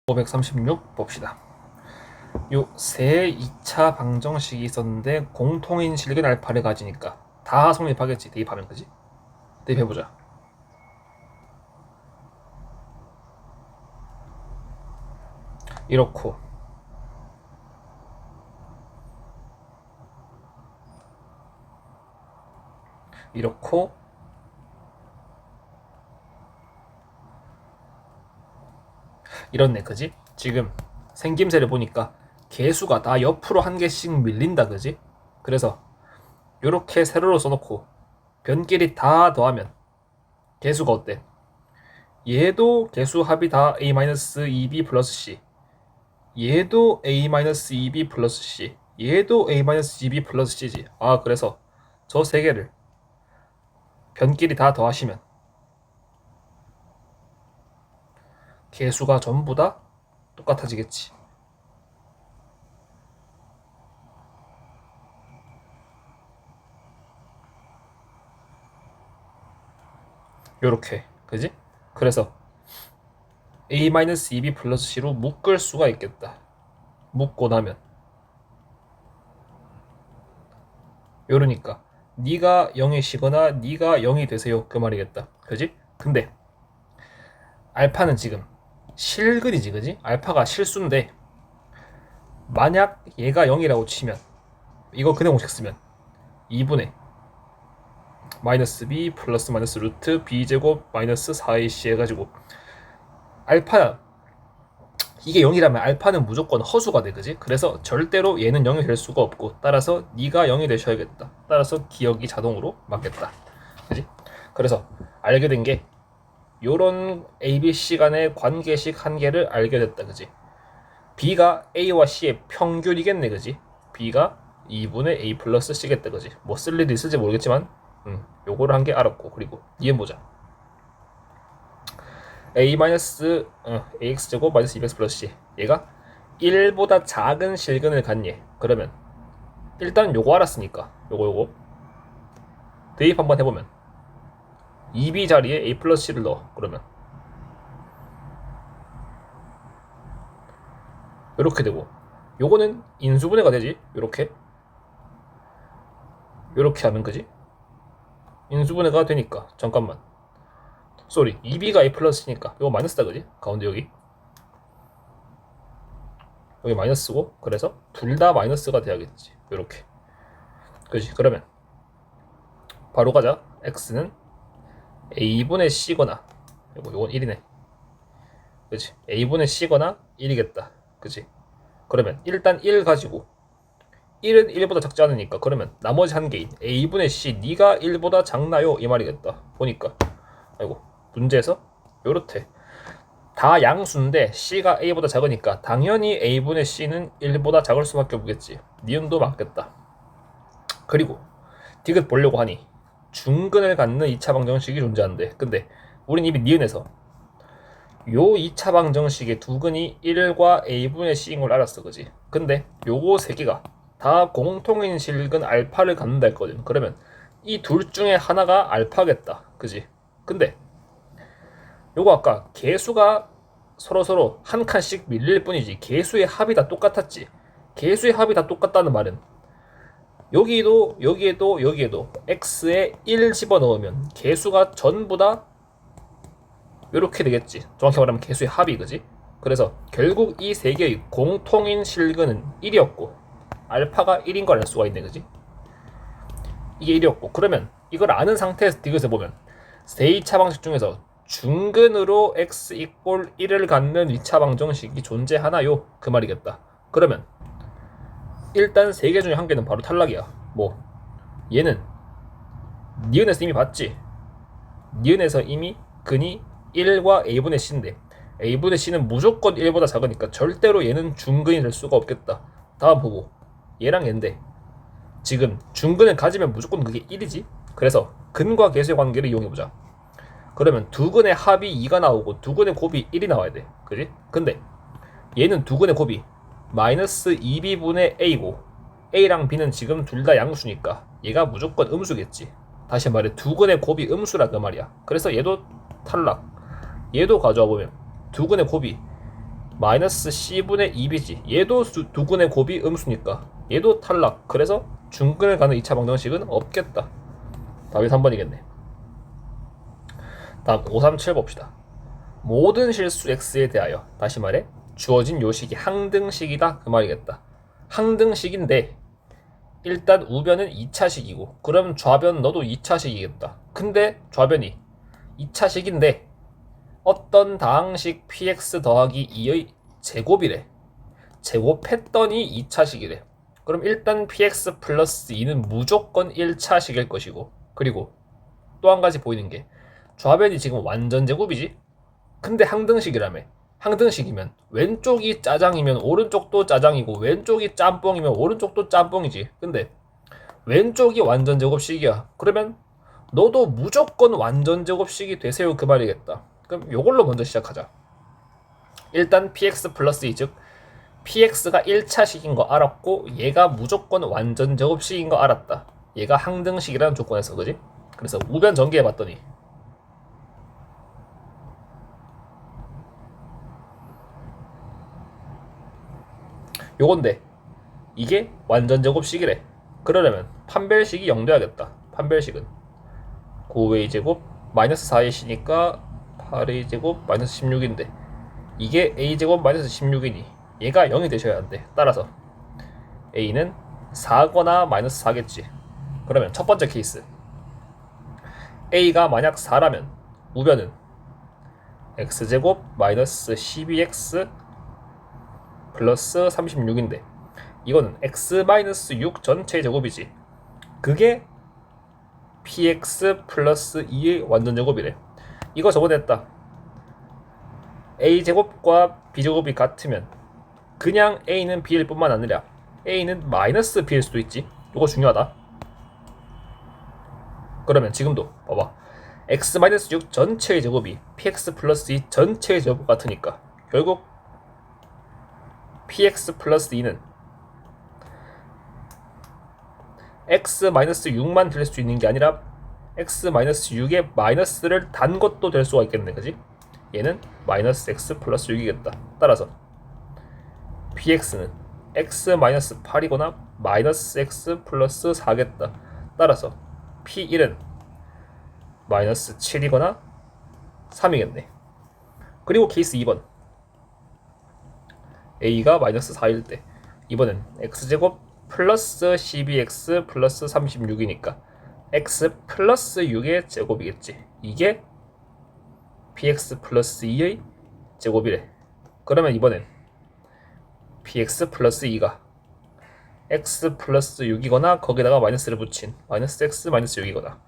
536 봅시다. 요 세 2차 방정식이 있었는데 공통인 실근 알파를 가지니까 다 성립하겠지. 대입하면. 그지? 대입해보자. 이렇고 이렇고 이렇네. 그지? 지금 생김새를 보니까 개수가 다 옆으로 한 개씩 밀린다. 그지? 그래서 요렇게 세로로 써놓고 변끼리 다 더하면 개수가 어때? 얘도 개수 합이 다 a-2b 플러스 c, 얘도 a-2b 플러스 c, 얘도 a-2b 플러스 c지. 아, 그래서 저 세 개를 변끼리 다 더하시면 개수가 전부 다 똑같아지겠지. 요렇게. 그지? 그래서 a-2b 플러스 c로 묶을 수가 있겠다. 묶고 나면 요러니까 네가 0이시거나 네가 0이 되세요. 그 말이겠다. 그지? 근데 알파는 지금 실근이지. 그지? 알파가 실수인데 만약 얘가 0이라고 치면 이거 그냥 공식 쓰면 2분의 마이너스 b 플러스 마이너스 루트 b제곱 마이너스 4ac 해가지고 알파 이게 0이라면 알파는 무조건 허수가 돼. 그지? 그래서 절대로 얘는 0이 될 수가 없고 따라서 네가 0이 되셔야겠다. 따라서 기억이 자동으로 맞겠다. 그지? 그래서 알게 된 게 요런 ABC 간의 관계식 한 개를 알게 됐다. 그지? B가 A와 C의 평균이겠네. 그지? B가 2분의 A 플러스 C겠다. 그지? 뭐 쓸 일이 있을지 모르겠지만 요거를 한 개 알았고, 그리고 이해보자. A 마이너스 AX제곱 마이너스 2x 플러스 C, 얘가 1보다 작은 실근을 갖니? 그러면 일단 요거 알았으니까 요거 대입 한번 해보면 2b 자리에 A 플러스 C를 넣어. 그러면 요렇게 되고, 요거는 인수분해가 되지. 요렇게 하면. 그지? 인수분해가 되니까 잠깐만, 쏘리, 2b가 A 플러스니까 이거 마이너스다. 그지? 가운데 여기 마이너스고, 그래서 둘 다 마이너스가 돼야겠지. 요렇게. 그지? 그러면 바로 가자. x는 a분의 c거나, 요건 1이네. 그지? a분의 c거나 1이겠다. 그지? 그러면 일단 1 가지고 1은 1보다 작지 않으니까, 그러면 나머지 한 개인 a분의 c, 니가 1보다 작나요? 이 말이겠다. 보니까 아이고, 문제에서 요렇대. 다 양수인데 c가 a보다 작으니까 당연히 a분의 c는 1보다 작을 수밖에 없겠지. 니은도 맞겠다. 그리고 디귿 보려고 하니 중근을 갖는 2차 방정식이 존재한대. 근데 우린 이미 니은에서 요 2차 방정식의 두 근이 1과 a분의 c인 걸 알았어. 그지? 근데 요거 세 개가 다 공통인 실근 알파를 갖는다 했거든. 그러면 이 둘 중에 하나가 알파겠다. 그지? 근데 요거 아까 개수가 서로 한 칸씩 밀릴 뿐이지 개수의 합이 다 똑같았지. 개수의 합이 다 똑같다는 말은 여기도 여기에도 x에 1 집어넣으면 개수가 전부 다 이렇게 되겠지. 정확히 말하면 개수의 합이. 그지? 그래서 결국 이 세 개의 공통인 실근은 1이었고 알파가 1인 걸 알 수가 있네. 그지? 이게 1이었고, 그러면 이걸 아는 상태에서 디귿을 보면 세 2차 방식 중에서 중근으로 x 이꼴 1을 갖는 2차 방정식이 존재하나요? 그 말이겠다. 그러면 일단 세 개 중에 한 개는 바로 탈락이야. 뭐 얘는 니은에서 이미 봤지. 니은에서 이미 근이 1과 a분의 c인데 a분의 c는 무조건 1보다 작으니까 절대로 얘는 중근이 될 수가 없겠다. 다음 보고 얘랑 얘인데 지금 중근을 가지면 무조건 그게 1이지. 그래서 근과 개수의 관계를 이용해보자. 그러면 두 근의 합이 2가 나오고 두 근의 곱이 1이 나와야 돼. 그지? 근데 얘는 두 근의 곱이 마이너스 2b분의 a고 a랑 b는 지금 둘 다 양수니까 얘가 무조건 음수겠지. 다시 말해 두 근의 곱이 음수라 그 말이야. 그래서 얘도 탈락. 얘도 가져와 보면 두 근의 곱이 마이너스 c분의 2b지. 얘도 두근의 곱이 음수니까 얘도 탈락. 그래서 중근을 가는 2차 방정식은 없겠다. 답이 3번이겠네. 다음 537 봅시다. 모든 실수 x에 대하여, 다시 말해 주어진 요식이 항등식이다 그 말이겠다. 항등식인데 일단 우변은 2차식이고 그럼 좌변 너도 2차식이겠다. 근데 좌변이 2차식인데 어떤 다항식 px 더하기 2의 제곱이래. 제곱했더니 2차식이래. 그럼 일단 px 플러스 2는 무조건 1차식일 것이고, 그리고 또 한 가지 보이는 게 좌변이 지금 완전 제곱이지? 근데 항등식이라며. 항등식이면 왼쪽이 짜장이면 오른쪽도 짜장이고 왼쪽이 짬뽕이면 오른쪽도 짬뽕이지. 근데 왼쪽이 완전 제곱식이야. 그러면 너도 무조건 완전 제곱식이 되세요 그 말이겠다. 그럼 요걸로 먼저 시작하자. 일단 px 플러스 2, 즉 px가 1차식인 거 알았고 얘가 무조건 완전 제곱식인 거 알았다. 얘가 항등식이라는 조건에서, 그지? 그래서 우변 전개해봤더니 요건데 이게 완전 제곱식이래. 그러려면 판별식이 0 돼야겠다. 판별식은 9의 제곱 마이너스 4의 c니까 8의 제곱 마이너스 16인데 이게 a제곱 마이너스 16이니 얘가 0이 되셔야 한대. 따라서 a는 4거나 마이너스 4겠지. 그러면 첫 번째 케이스 a가 만약 4라면 우변은 x제곱 마이너스 12x 플러스 36인데 이거는 x-6 전체의 제곱이지. 그게 px 플러스 2의 완전 제곱이래. 이거 저번에 했다. a제곱과 b제곱이 같으면 그냥 a는 b일 뿐만 아니라 a는 마이너스 b일 수도 있지. 이거 중요하다. 그러면 지금도 봐봐. x-6 전체의 제곱이 px 플러스 2 전체의 제곱 같으니까 결국 px 플러스 2는 x-6만 될 수 있는 게 아니라 x-6에 마이너스를 단 것도 될 수가 있겠네. 그지? 얘는 마이너스 x 플러스 6이겠다. 따라서 px는 x-8이거나 마이너스 x 플러스 4겠다. 따라서 p1은 마이너스 7이거나 3이겠네. 그리고 케이스 2번 a가 마이너스 4일 때 이번엔 x제곱 플러스 12x 플러스 36이니까 x 플러스 6의 제곱이겠지. 이게 px 플러스 2의 제곱이래. 그러면 이번엔 px 플러스 2가 x 플러스 6이거나 거기다가 마이너스를 붙인 마이너스 x 마이너스 6이거나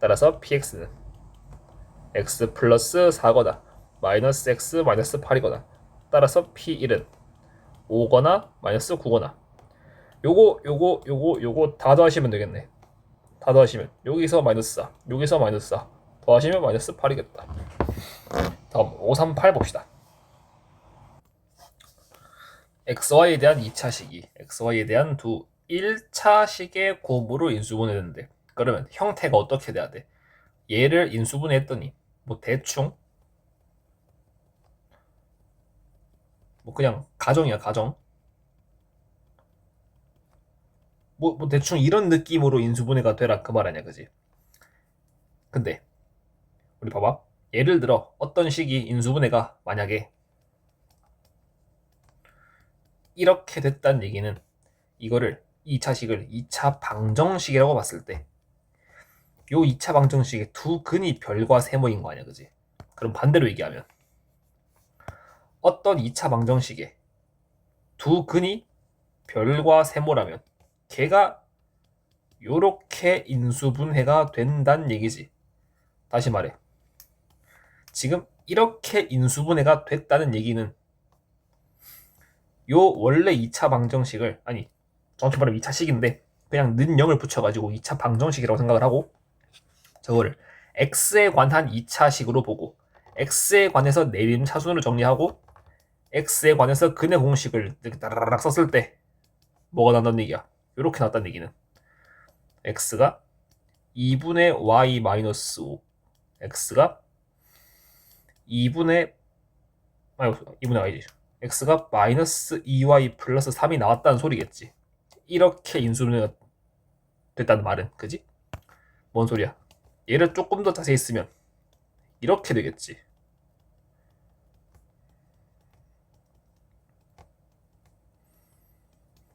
따라서 px는 x 플러스 4거나 마이너스 x 마이너스 8이거나 따라서 p1은 5거나 마이너스 9거나 요거 다 더하시면 되겠네. 다 더하시면 여기서 마이너스 4 여기서 마이너스 4 더하시면 마이너스 8이겠다. 다음 538 봅시다. xy에 대한 2차식이 xy에 대한 두 1차식의 곱으로 인수분해되는데 그러면 형태가 어떻게 돼야 돼? 얘를 인수분해했더니 뭐 대충 뭐 그냥 가정이야 가정. 뭐 대충 이런 느낌으로 인수분해가 되라 그 말 아니야, 그지? 근데 우리 봐봐. 예를 들어 어떤 식이 인수분해가 만약에 이렇게 됐다는 얘기는 이거를 2차식을 2차 방정식이라고 봤을 때 요 2차 방정식의 두 근이 별과 세모인 거 아니야, 그지? 그럼 반대로 얘기하면 어떤 2차 방정식의 두 근이 별과 세모라면 걔가 요렇게 인수분해가 된다는 얘기지. 다시 말해. 지금 이렇게 인수분해가 됐다는 얘기는 요 원래 2차 방정식을 아니 정확히 말하면 2차식인데 그냥 는 0을 붙여가지고 2차 방정식이라고 생각을 하고 저거를 x에 관한 2차식으로 보고 x에 관해서 내림 차순으로 정리하고 x에 관해서 근의 공식을 이렇게 따라락 썼을 때 뭐가 난다는 얘기야. 이렇게 나왔다는 얘기는 x가 2분의 y 마이너스 5 x가 2분의 아니 2분의 y지 x가 마이너스 2y 플러스 3이 나왔다는 소리겠지. 이렇게 인수분해가 됐다는 말은, 그지? 뭔 소리야? 얘를 조금 더 자세히 쓰면 이렇게 되겠지.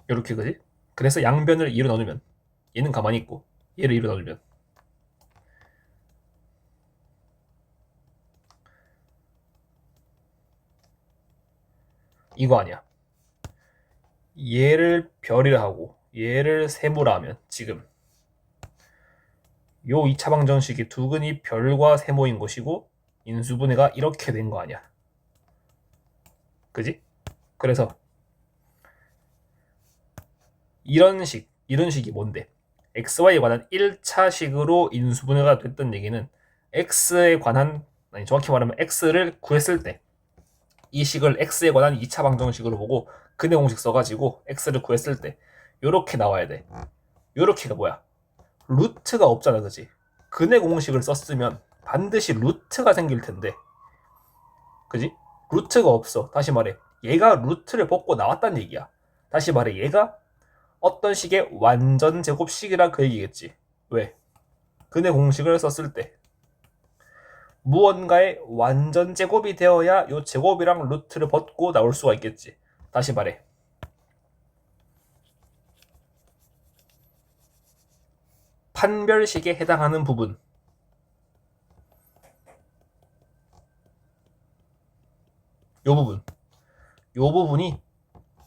이렇게, 그지? 그래서 양변을 2로 나누면 얘는 가만히 있고 얘를 2로 나누면 이거 아니야. 얘를 별이라 하고 얘를 세모라 하면 지금 요 2차 방정식이 두근이 별과 세모인 것이고 인수분해가 이렇게 된 거 아니야. 그지? 그래서 이런 식이 뭔데? xy에 관한 1차식으로 인수분해가 됐던 얘기는 x에 관한, 아니 정확히 말하면 x를 구했을 때 이 식을 x에 관한 2차 방정식으로 보고 근의 공식 써가지고 x를 구했을 때 요렇게 나와야 돼. 요렇게가 뭐야? 루트가 없잖아, 그지? 근의 공식을 썼으면 반드시 루트가 생길 텐데, 그지? 루트가 없어. 다시 말해, 얘가 루트를 벗고 나왔다는 얘기야. 다시 말해, 얘가 어떤 식의 완전 제곱식이라 그 얘기겠지. 왜? 근의 공식을 썼을 때 무언가의 완전 제곱이 되어야 요 제곱이랑 루트를 벗고 나올 수가 있겠지. 다시 말해, 판별식에 해당하는 부분, 요 부분이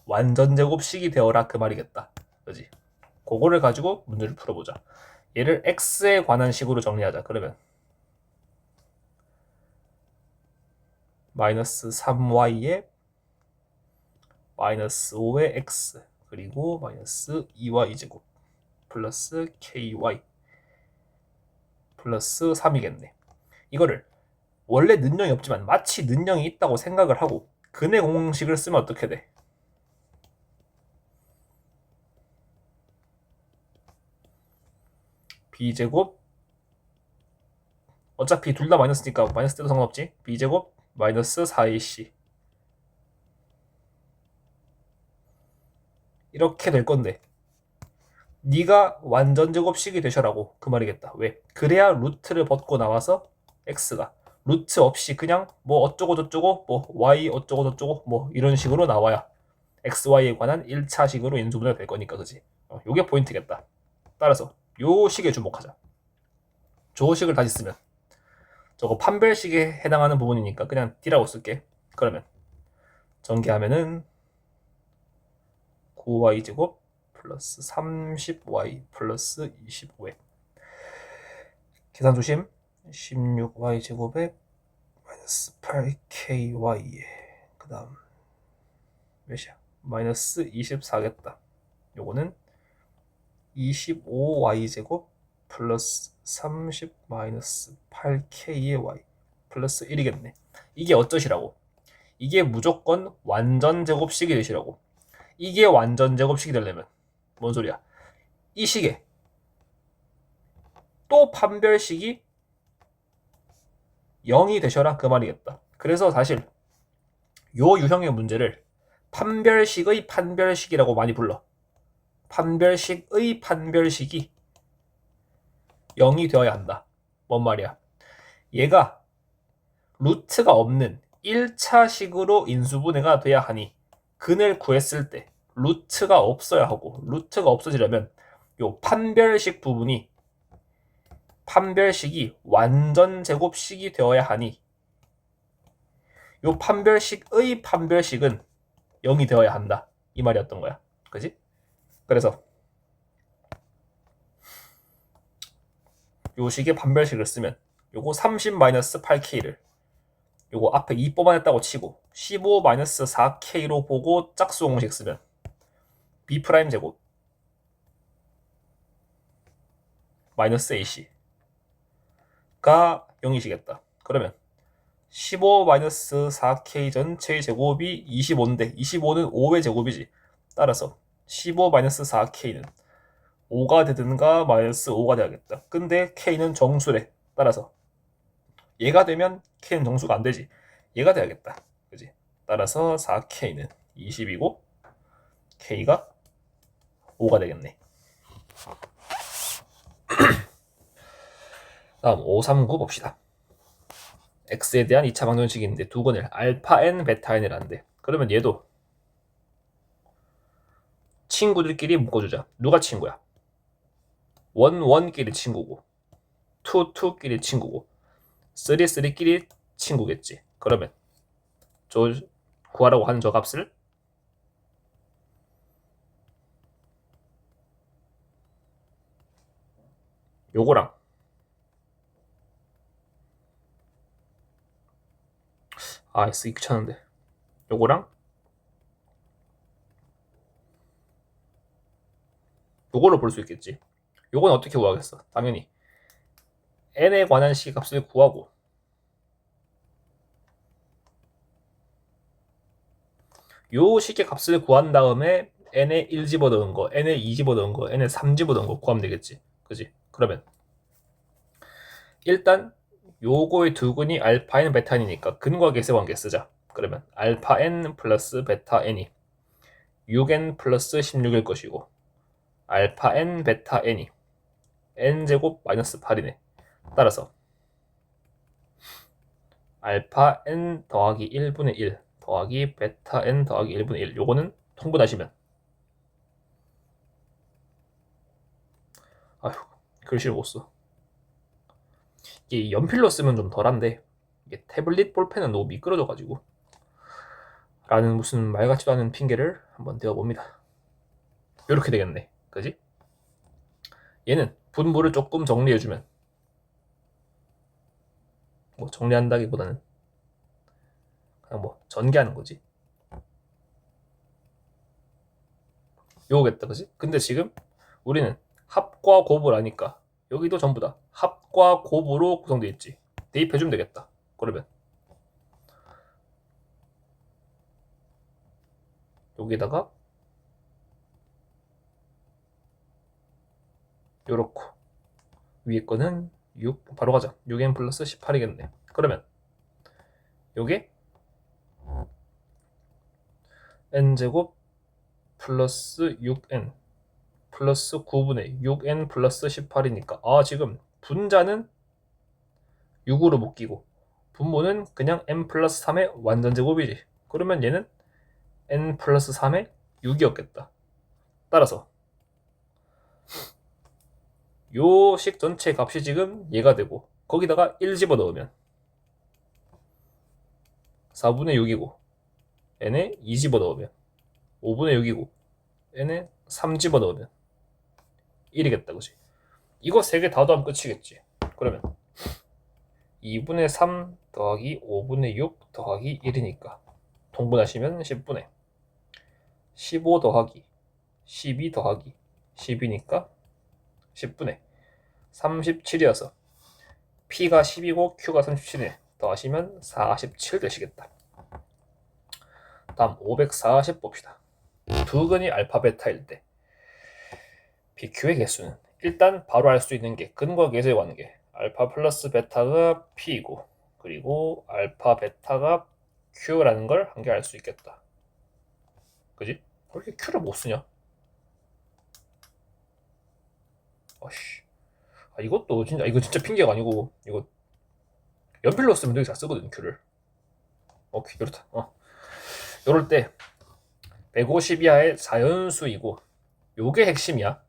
완전 제곱식이 되어라 그 말이겠다. 그지? 그거를 가지고 문제를 풀어보자. 얘를 x에 관한 식으로 정리하자. 그러면 마이너스 3y에 마이너스 5의 x 그리고 마이너스 2y제곱 플러스 ky 플러스 3이겠네. 이거를 원래 는영이 없지만 마치 는영이 있다고 생각을 하고 근의 공식을 쓰면 어떻게 돼? b제곱, 어차피 둘 다 마이너스니까 마이너스 때도 상관없지. b제곱 마이너스 4ac 이렇게 될 건데 네가 완전 제곱식이 되셔라고 그 말이겠다. 왜? 그래야 루트를 벗고 나와서 x가 루트 없이 그냥 뭐 어쩌고 저쩌고 뭐 y 어쩌고 저쩌고 뭐 이런 식으로 나와야 xy에 관한 1차식으로 인수분해가 될 거니까, 그지? 요게 포인트겠다. 따라서 요 식에 주목하자. 저 식을 다시 쓰면 저거 판별식에 해당하는 부분이니까 그냥 D라고 쓸게. 그러면 전개하면은 9y제곱 플러스 30y 플러스 25에 계산 조심. 16y제곱에 마이너스 8ky에 그 다음 몇이야? 마이너스 24겠다. 요거는 25y제곱 플러스 30 마이너스 8k의 y 플러스 1이겠네. 이게 어쩌시라고? 이게 무조건 완전 제곱식이 되시라고. 이게 완전 제곱식이 되려면 뭔 소리야? 이 식에 또 판별식이 0이 되셔라 그 말이겠다. 그래서 사실 요 유형의 문제를 판별식의 판별식이라고 많이 불러. 판별식의 판별식이 0이 되어야 한다. 뭔 말이야? 얘가 루트가 없는 1차식으로 인수분해가 돼야 하니 근을 구했을 때 루트가 없어야 하고, 루트가 없어지려면 요 판별식 부분이 판별식이 완전 제곱식이 되어야 하니 요 판별식의 판별식은 0이 되어야 한다. 이 말이었던 거야. 그지? 그래서 요 식의 판별식을 쓰면 요거 30-8k를 요거 앞에 2 뽑아냈다고 치고 15-4k로 보고 짝수 공식 쓰면 b' 제곱 마이너스 ac가 0이시겠다. 그러면 15-4k 전체의 제곱이 25인데 25는 5의 제곱이지. 따라서 15-4k는 5가 되든가 마이너스 5가 돼야겠다. 근데 k는 정수래. 따라서 얘가 되면 k는 정수가 안 되지. 얘가 돼야겠다. 그지? 따라서 4K는 20이고 K가 5가 되겠네. 다음 539 봅시다. X에 대한 2차 방정식이 있는데 두 건을 알파 n, 베타 n이라는데, 그러면 얘도 친구들끼리 묶어주자. 누가 친구야? 1, 1끼리 친구고 2, 2끼리 친구고 3, 3끼리 친구겠지. 그러면 저 구하라고 하는 저 값을 요거랑 쓰기 귀찮은데 요거랑 요걸로 볼 수 있겠지. 요건 어떻게 구하겠어? 당연히 n에 관한 시값을 구하고 요 식의 값을 구한 다음에 n에 1 집어넣은 거, n에 2 집어넣은 거, n에 3 집어넣은 거 구하면 되겠지. 그지? 그러면 일단 요거의 두 근이 알파 n, 베타 n이니까 근과 계세 관계 쓰자. 그러면 알파 n 플러스 베타 n이 6n 플러스 16일 것이고 알파 n, 베타 n이 n제곱 마이너스 8이네. 따라서 알파 n 더하기 1분의 1 더하기 베타 n 더하기 1분의 1 요거는 통분하시면 아휴 글씨를 못써. 이게 연필로 쓰면 좀 덜한데 이게 태블릿 볼펜은 너무 미끄러져가지고 라는 무슨 말 같지도 않은 핑계를 한번 대어봅니다. 이렇게 되겠네. 그지? 얘는 분모를 조금 정리해주면, 뭐 정리한다기보다는 그냥 뭐 전개하는 거지. 요거겠다. 그지? 근데 지금 우리는 합과 곱을 하니까 여기도 전부 다 합과 곱으로 구성되어 있지. 대입해주면 되겠다. 그러면 여기다가 요렇고 위에 거는 6 바로 가자. 6n 플러스 18이겠네. 그러면 요게 n제곱 플러스 6n 플러스 9분의 6n 플러스 18이니까 지금 분자는 6으로 묶이고 분모는 그냥 n 플러스 3의 완전 제곱이지. 그러면 얘는 n 플러스 3의 6이었겠다. 따라서 요 식 전체 값이 지금 얘가 되고 거기다가 1 집어넣으면 4분의 6이고 n에 2 집어넣으면 5분의 6이고 n에 3 집어넣으면 1이겠다. 그치? 이거 3개 다 더하면 끝이겠지. 그러면 2분의 3 더하기 5분의 6 더하기 1이니까 통분하시면 10분의 15 더하기 12 더하기 10이니까 10분의 37이어서 P가 10이고 Q가 37이네. 더하시면 47 되시겠다. 다음 540 봅시다. 두 근이 알파 베타일 때 BQ의 개수는 일단 바로 알 수 있는 게 근과 계수의 관계. 알파 플러스 베타가 P이고 그리고 알파 베타가 Q라는 걸 한 개 알 수 있겠다. 그지? 왜 이렇게 Q를 못 쓰냐? 이것도 진짜 이거 진짜 핑계가 아니고 이거 연필로 쓰면 되게 잘 쓰거든 Q를. 오케이 그렇다. 요럴 때 150 이하의 자연수이고 요게 핵심이야.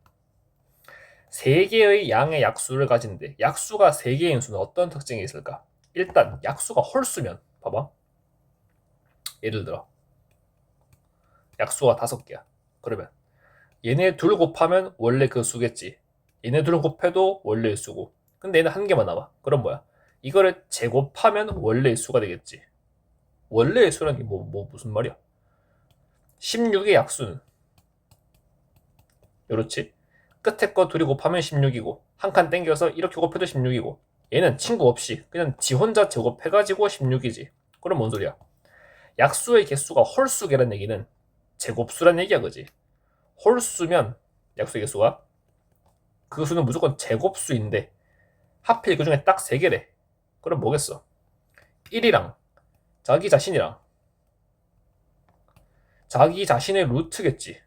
3개의 양의 약수를 가진데 약수가 3개인 수는 어떤 특징이 있을까? 일단 약수가 홀수면 봐봐. 예를 들어 약수가 5개야. 그러면 얘네 둘 곱하면 원래 그 수겠지. 얘네 둘 곱해도 원래의 수고. 근데 얘는 한 개만 나와. 그럼 뭐야? 이거를 제곱하면 원래의 수가 되겠지. 원래의 수라는 게 무슨 말이야? 16의 약수는 그렇지. 끝에 거 둘이 곱하면 16이고 한 칸 땡겨서 이렇게 곱해도 16이고 얘는 친구 없이 그냥 지 혼자 제곱해가지고 16이지. 그럼 뭔 소리야? 약수의 개수가 홀수계란 얘기는 제곱수란 얘기야. 그지? 홀수면 약수의 개수가 그 수는 무조건 제곱수인데 하필 그 중에 딱 3개래. 그럼 뭐겠어? 1이랑 자기 자신이랑 자기 자신의 루트겠지.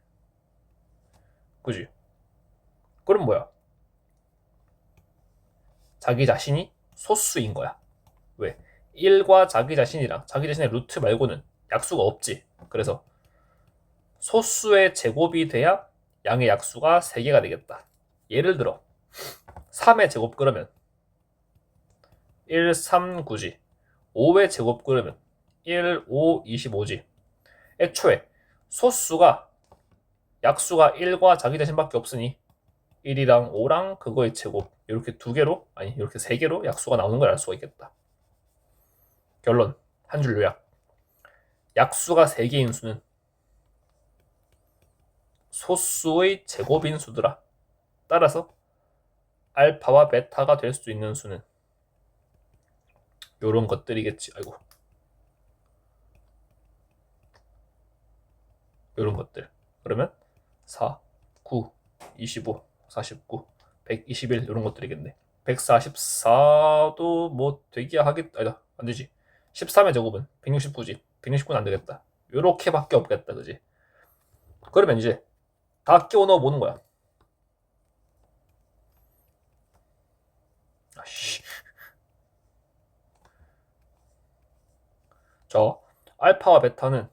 그지? 그럼 뭐야? 자기 자신이 소수인 거야. 왜? 1과 자기 자신이랑 자기 자신의 루트 말고는 약수가 없지. 그래서 소수의 제곱이 돼야 양의 약수가 3개가 되겠다. 예를 들어 3의 제곱 그러면 1, 3, 9지. 5의 제곱 그러면 1, 5, 25지. 애초에 소수가 약수가 1과 자기 자신밖에 없으니 1이랑 5랑 그거의 제곱 이렇게 2개로 아니 이렇게 3개로 약수가 나오는 걸 알 수가 있겠다. 결론 한 줄 요약. 약수가 3개인 수는 소수의 제곱인 수더라. 따라서 알파와 베타가 될 수 있는 수는 요런 것들이겠지. 아이고. 요런 것들. 그러면 4, 9, 25, 49, 121 요런 것들이겠네. 144도 뭐 되기야 하겠다. 아니다. 안 되지. 13의 제곱은 169지. 169는 안 되겠다. 요렇게밖에 없겠다. 그지? 그러면 이제 다 끼워 넣어 보는 거야. 아씨. 저 알파와 베타는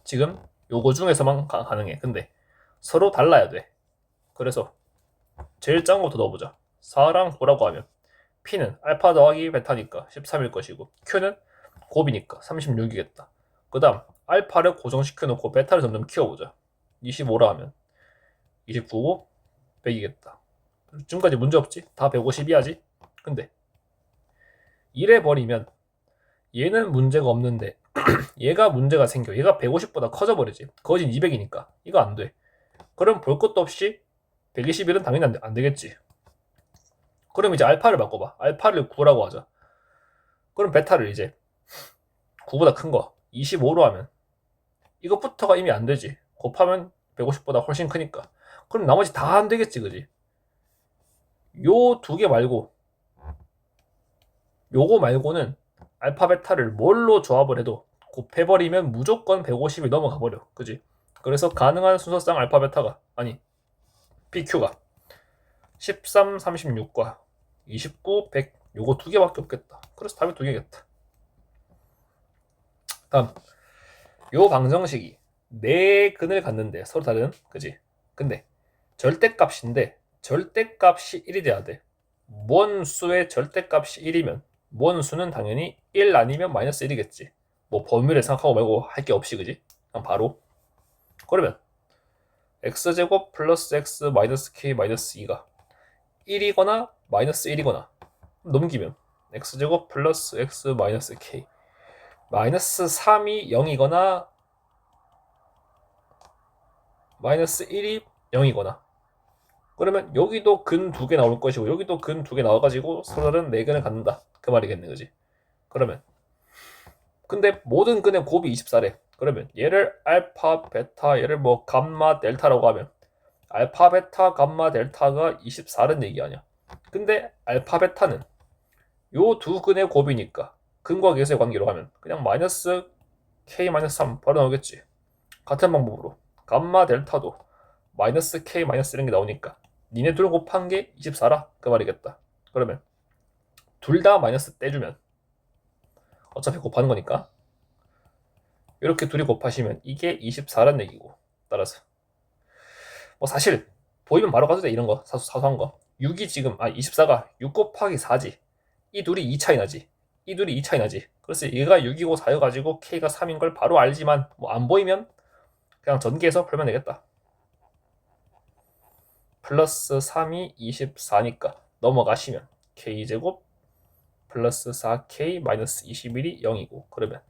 지금 요거 중에서만 가능해. 근데 서로 달라야 돼. 그래서 제일 작은 것부터 넣어보자. 4랑 9라고 하면 P는 알파 더하기 베타니까 13일 것이고 Q는 곱이니까 36이겠다. 그 다음 알파를 고정시켜놓고 베타를 점점 키워보자. 25라 하면 29고 100이겠다. 지금까지 문제없지? 다 152하지? 근데 이래 버리면 얘는 문제가 없는데 얘가 문제가 생겨. 얘가 150보다 커져버리지. 거진 200이니까 이거 안 돼. 그럼 볼 것도 없이 121은 당연히 안 되겠지. 그럼 이제 알파를 바꿔봐. 알파를 9라고 하자. 그럼 베타를 이제 9보다 큰 거 25로 하면 이것부터가 이미 안 되지. 곱하면 150보다 훨씬 크니까. 그럼 나머지 다 안 되겠지, 그지? 요 두 개 말고 요거 말고는 알파 베타를 뭘로 조합을 해도 곱해버리면 무조건 150이 넘어가 버려. 그지? 그래서 가능한 순서상 알파 베타가 아니 PQ가 13, 36과 29, 100 요거 두 개밖에 없겠다. 그래서 답이 두 개겠다. 다음 요 방정식이 네 근을 갖는데 서로 다른 그지? 근데 절대값인데 절대값이 1이 돼야 돼. 뭔 수의 절대값이 1이면 뭔 수는 당연히 1 아니면 마이너스 1이겠지. 뭐 범위를 생각하고 말고 할 게 없이 그지? 그냥 바로 그러면 x제곱 플러스 x 마이너스 k 마이너스 2가 1이거나 마이너스 1이거나 넘기면 x제곱 플러스 x 마이너스 k 마이너스 3이 0이거나 마이너스 1이 0이거나 그러면 여기도 근 2개 나올 것이고 여기도 근 2개 나와가지고 서로는 4근을 갖는다 그 말이겠네. 그지? 그러면 근데 모든 근의 곱이 24래. 그러면 얘를 알파 베타 얘를 뭐 감마 델타라고 하면 알파 베타 감마 델타가 24란 얘기 아니야. 근데 알파 베타는 요 두 근의 곱이니까 근과 계수의 관계로 하면 그냥 마이너스 k 마이너스 3 바로 나오겠지. 같은 방법으로 감마 델타도 마이너스 k 마이너스 이런 게 나오니까 니네 둘 곱한 게 24라 그 말이겠다. 그러면 둘 다 마이너스 떼주면 어차피 곱하는 거니까 이렇게 둘이 곱하시면 이게 24란 얘기고 따라서 뭐 사실 보이면 바로 가도 돼. 이런 거 사소한 거 6이 지금 24가 6 곱하기 4지. 이 둘이 2 차이 나지. 이 둘이 2 차이 나지. 그래서 얘가 6이고 4여가지고 k가 3인 걸 바로 알지만 뭐 안 보이면 그냥 전개해서 풀면 되겠다. 플러스 3이 24니까 넘어가시면 k제곱 플러스 4k 마이너스 21이 0이고 그러면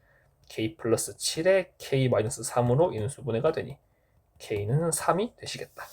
k 플러스 7에 k 마이너스 3으로 인수분해가 되니 k는 3이 되시겠다.